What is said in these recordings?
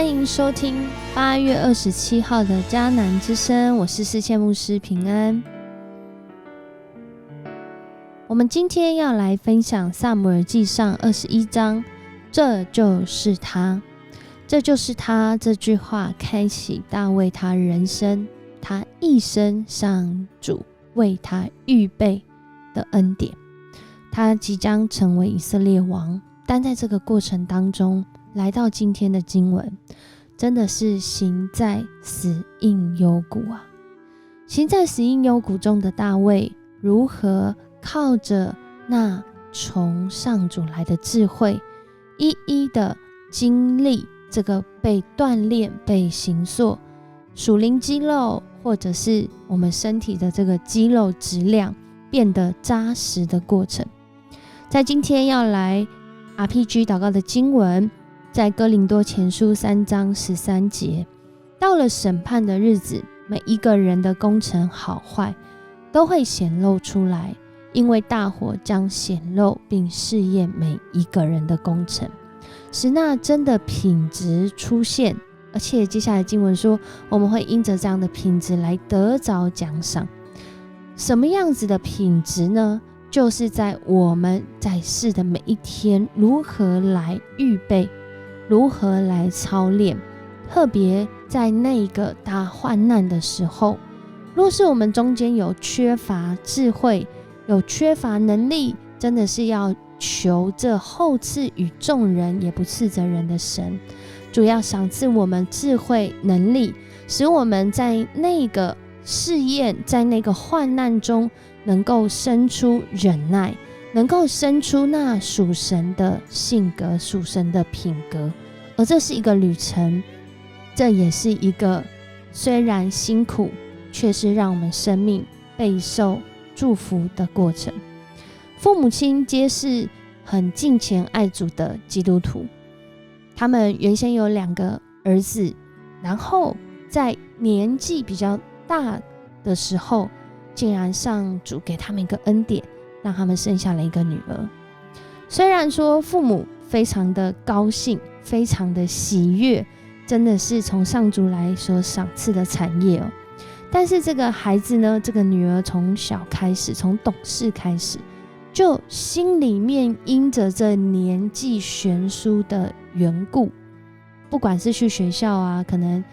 欢迎收听8月27号的迦南之声，我是世界牧师平安。我们今天要来分享撒母耳记上21章，这就是他，这就是他这句话开启大卫他人生，他一生上主为他预备的恩典。他即将成为以色列王，但在这个过程当中，来到今天的经文，真的是行在死荫幽谷啊！行在死荫幽谷中的大卫，如何靠着那从上主来的智慧，一一的经历这个被锻炼、被形塑属灵肌肉，或者是我们身体的这个肌肉质量变得扎实的过程。在今天要来 RPG 祷告的经文，在哥林多前书3章13节，到了审判的日子，每一个人的工程好坏都会显露出来，因为大火将显露并试验每一个人的工程，使那真的品质出现。而且接下来经文说，我们会因着这样的品质来得着奖赏。什么样子的品质呢？就是在我们在世的每一天，如何来预备，如何来操练，特别在那个大患难的时候，若是我们中间有缺乏智慧，有缺乏能力，真的是要求这厚赐与众人也不赐责人的神，主要赏赐我们智慧能力，使我们在那个试验，在那个患难中能够生出忍耐，能够生出那属神的性格，属神的品格。而这是一个旅程，这也是一个虽然辛苦，却是让我们生命备受祝福的过程。父母亲皆是很敬虔爱主的基督徒，他们原先有2个儿子，然后在年纪比较大的时候，竟然上主给他们一个恩典，让他们生下了一个女儿。虽然说父母非常的高兴，非常的喜悦，真的是从上主来所赏赐的产业哦。但是这个孩子呢，这个女儿从小开始，从懂事开始，就心里面因着这年纪悬殊的缘故，不管是去学校啊，可能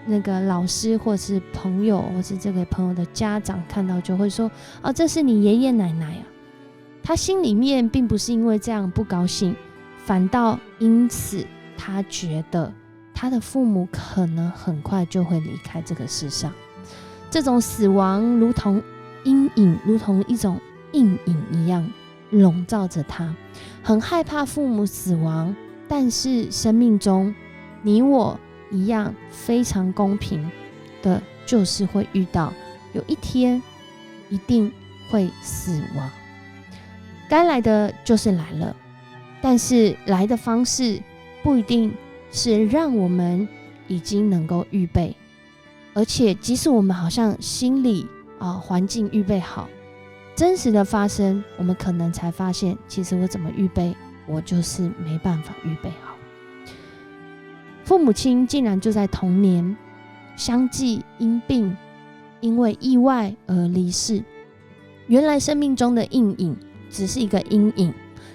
那个老师或是朋友，或是这个朋友的家长看到就会说，哦，这是你爷爷奶奶啊。他心里面并不是因为这样不高兴，反倒因此他觉得他的父母可能很快就会离开这个世上。这种死亡如同阴影，如同一种阴影一样笼罩着他，很害怕父母死亡。但是生命中你我一样非常公平的，就是会遇到有一天一定会死亡，该来的就是来了，但是来的方式不一定是让我们已经能够预备，而且即使我们好像心里环境预备好，真实的发生，我们可能才发现，其实我怎么预备，我就是没办法预备好。父母亲竟然就在同年相继因病，因为意外而离世。原来生命中的阴影只是一个阴影，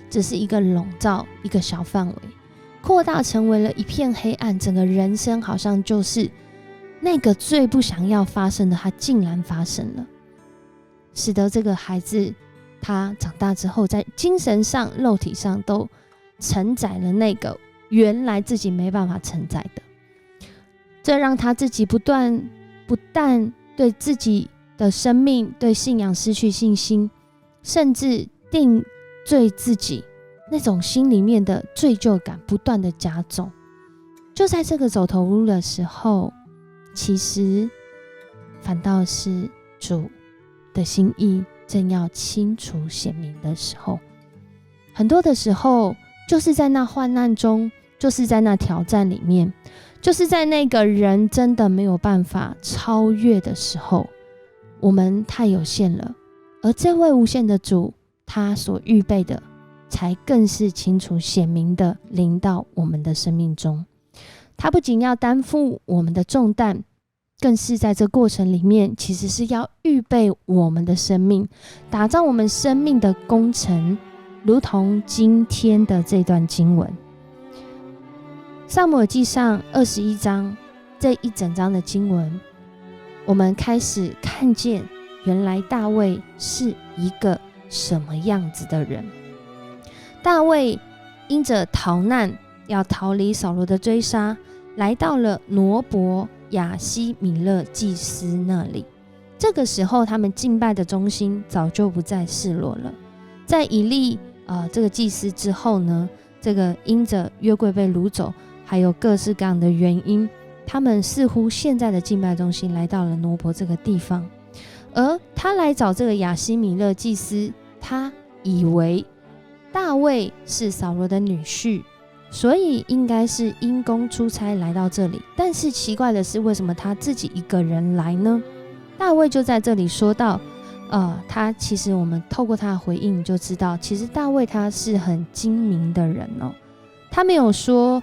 只是一个笼罩，一个小范围，扩大成为了一片黑暗，整个人生好像就是那个最不想要发生的，它竟然发生了，使得这个孩子他长大之后，在精神上、肉体上都承载了那个原来自己没办法承载的，这让他自己不但对自己的生命、对信仰失去信心，甚至定罪自己，那种心里面的罪疚感不断的加重。就在这个走投无路的时候，其实反倒是主的心意正要清楚显明的时候。很多的时候就是在那患难中，就是在那挑战里面，就是在那个人真的没有办法超越的时候，我们太有限了，而这位无限的主，他所预备的才更是清楚显明的临到我们的生命中。他不仅要担负我们的重担，更是在这过程里面，其实是要预备我们的生命，打造我们生命的工程，如同今天的这段经文。撒母耳记上21章这一整章的经文，我们开始看见原来大卫是一个什么样子的人。大卫因着逃难，要逃离扫罗的追杀，来到了挪伯亚希米勒祭司那里。这个时候他们敬拜的中心早就不在示罗了。在以利这个祭司之后呢，这个因着约柜被掳走，还有各式各样的原因，他们似乎现在的敬拜中心来到了挪伯这个地方。而他来找这个亚希米勒祭司，他以为大卫是扫罗的女婿，所以应该是因公出差来到这里。但是奇怪的是，为什么他自己一个人来呢？大卫就在这里说到他其实我们透过他的回应就知道，其实大卫他是很精明的人哦。他没有说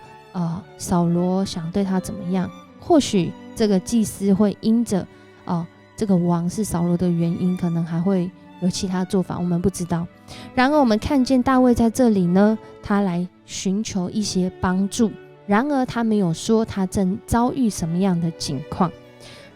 扫罗想对他怎么样，或许这个祭司会因着这个王是扫罗的原因，可能还会有其他做法，我们不知道。然而我们看见大卫在这里呢，他来寻求一些帮助，然而他没有说他正遭遇什么样的境况。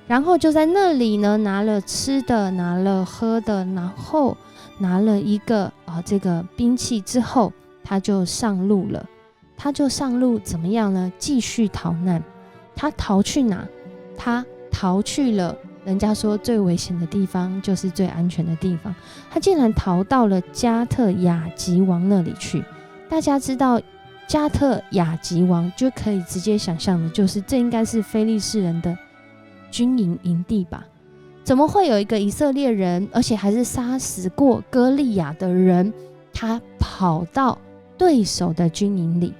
然后就在那里呢，拿了吃的，拿了喝的，然后拿了一个这个兵器之后，他就上路了。他就上路怎么样呢？继续逃难。他逃去哪？他逃去了人家说最危险的地方就是最安全的地方，他竟然逃到了加特雅吉王那里去。大家知道加特雅吉王，就可以直接想象的就是这应该是非利士人的军营营地吧？怎么会有一个以色列人，而且还是杀死过歌利亚的人，他跑到对手的军营里？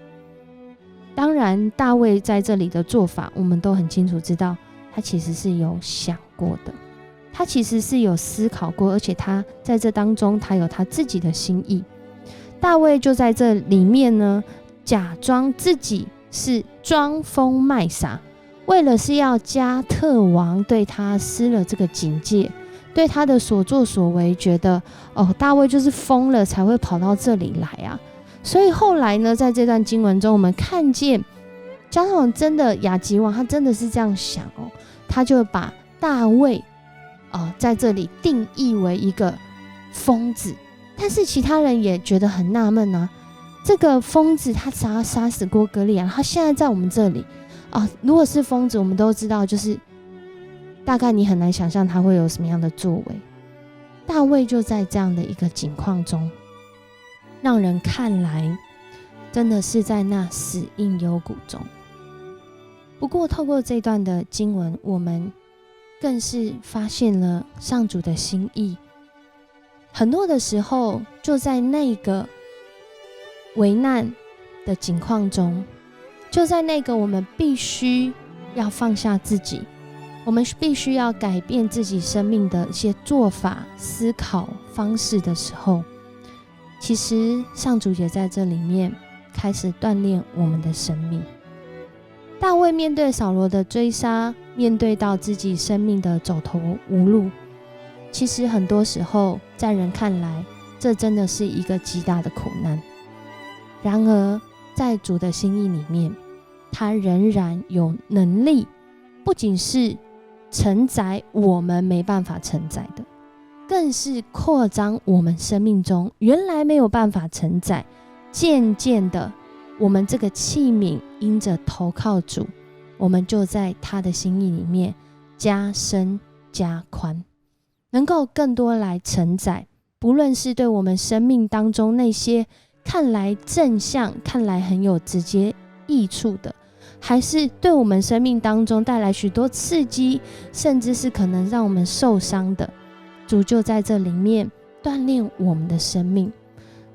当然大卫在这里的做法我们都很清楚知道，他其实是有想过的，他其实是有思考过，而且他在这当中他有他自己的心意。大卫就在这里面呢，假装自己是装疯卖傻，为了是要加特王对他施了这个警戒，对他的所作所为觉得大卫就是疯了才会跑到这里来啊。所以后来呢，在这段经文中我们看见加特王真的亚吉王他真的是这样想他就把大卫在这里定义为一个疯子。但是其他人也觉得很纳闷啊，这个疯子他杀死过歌利亚，他现在在我们这里如果是疯子我们都知道，就是大概你很难想象他会有什么样的作为。大卫就在这样的一个境况中，让人看来真的是在那死荫幽谷中。不过透过这段的经文，我们更是发现了上主的心意。很多的时候就在那个危难的境况中，就在那个我们必须要放下自己，我们必须要改变自己生命的一些做法、思考方式的时候，其实上主也在这里面开始锻炼我们的生命。大卫面对扫罗的追杀，面对到自己生命的走投无路，其实很多时候在人看来这真的是一个极大的苦难。然而在主的心意里面，他仍然有能力，不仅是承载我们没办法承载的，更是扩张我们生命中原来没有办法承载。渐渐的我们这个器皿因着投靠主，我们就在他的心意里面加深加宽，能够更多来承载，不论是对我们生命当中那些看来正向、看来很有直接益处的，还是对我们生命当中带来许多刺激，甚至是可能让我们受伤的，主就在这里面锻炼我们的生命。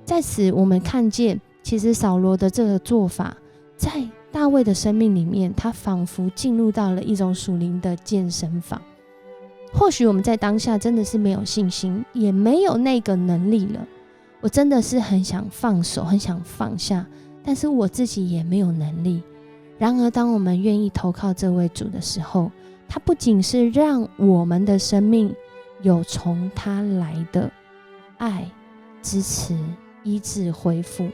在此我们看见其实扫罗的这个做法，在大卫的生命里面，他仿佛进入到了一种属灵的健身房。或许我们在当下真的是没有信心，也没有那个能力了，我真的是很想放手，很想放下，但是我自己也没有能力。然而当我们愿意投靠这位主的时候，他不仅是让我们的生命有从他来的爱、支持、医治、恢复，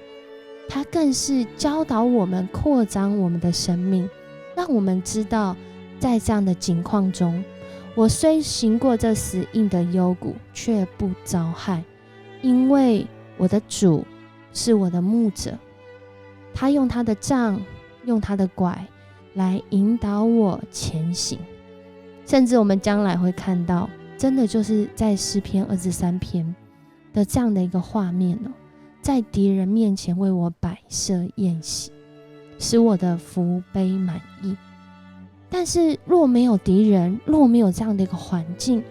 他更是教导我们扩张我们的生命，让我们知道在这样的境况中，我虽行过这死荫的幽谷，却不遭害，因为我的主是我的牧者，他用他的杖，用他的拐来引导我前行。甚至我们将来会看到，真的就是在诗篇23篇的这样的一个画面在敌人面前为我摆设宴席，使我的福杯满溢。但是若没有敌人，若没有这样的一个环境，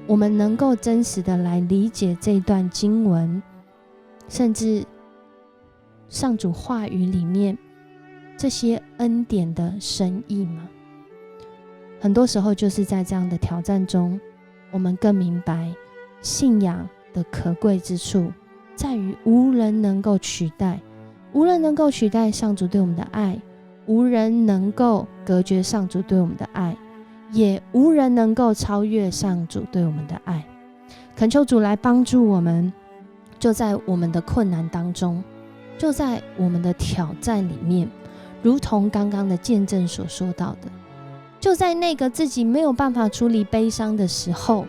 我们能够真实的来理解这段经文，甚至上主话语里面这些恩典的深意吗？很多时候就是在这样的挑战中，我们更明白信仰的可贵之处在于无人能够取代，无人能够取代上主对我们的爱，无人能够隔绝上主对我们的爱，也无人能够超越上主对我们的爱。恳求主来帮助我们，就在我们的困难当中，就在我们的挑战里面，如同刚刚的见证所说到的，就在那个自己没有办法处理悲伤的时候，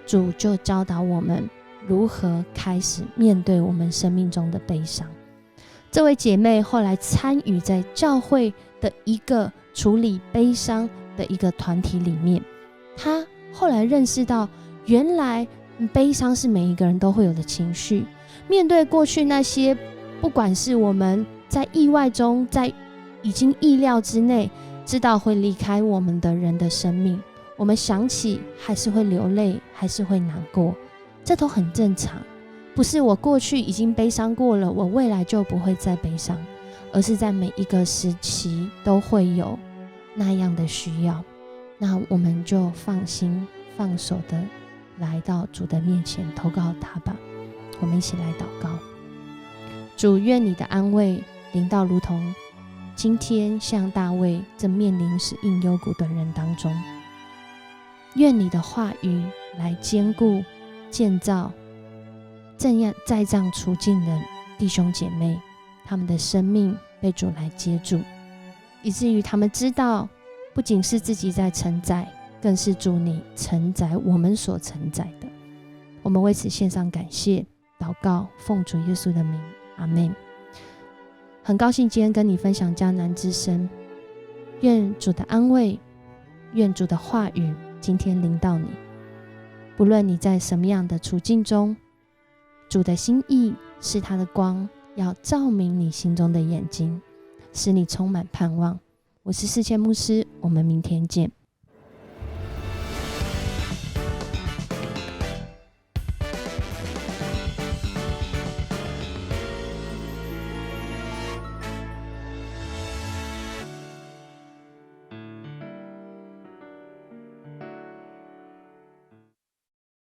主就教导我们如何开始面对我们生命中的悲伤。这位姐妹后来参与在教会的一个处理悲伤的一个团体里面，她后来认识到，原来悲伤是每一个人都会有的情绪。面对过去那些不管是我们在意外中，在已经意料之内知道会离开我们的人的生命，我们想起还是会流泪，还是会难过，这都很正常。不是我过去已经悲伤过了，我未来就不会再悲伤，而是在每一个时期都会有那样的需要。那我们就放心放手的来到主的面前投靠他吧。我们一起来祷告。主，愿你的安慰临到如同今天像大卫正面临死荫幽谷的人当中，愿你的话语来坚固建造正在这样处境的弟兄姐妹，他们的生命被主来接住，以至于他们知道不仅是自己在承载，更是主你承载我们所承载的。我们为此献上感谢祷告，奉主耶稣的名，阿们。很高兴今天跟你分享迦南之声，愿主的安慰，愿主的话语今天临到你。不论你在什么样的处境中，主的心意是他的光，要照明你心中的眼睛，使你充满盼望。我是世界牧师，我们明天见。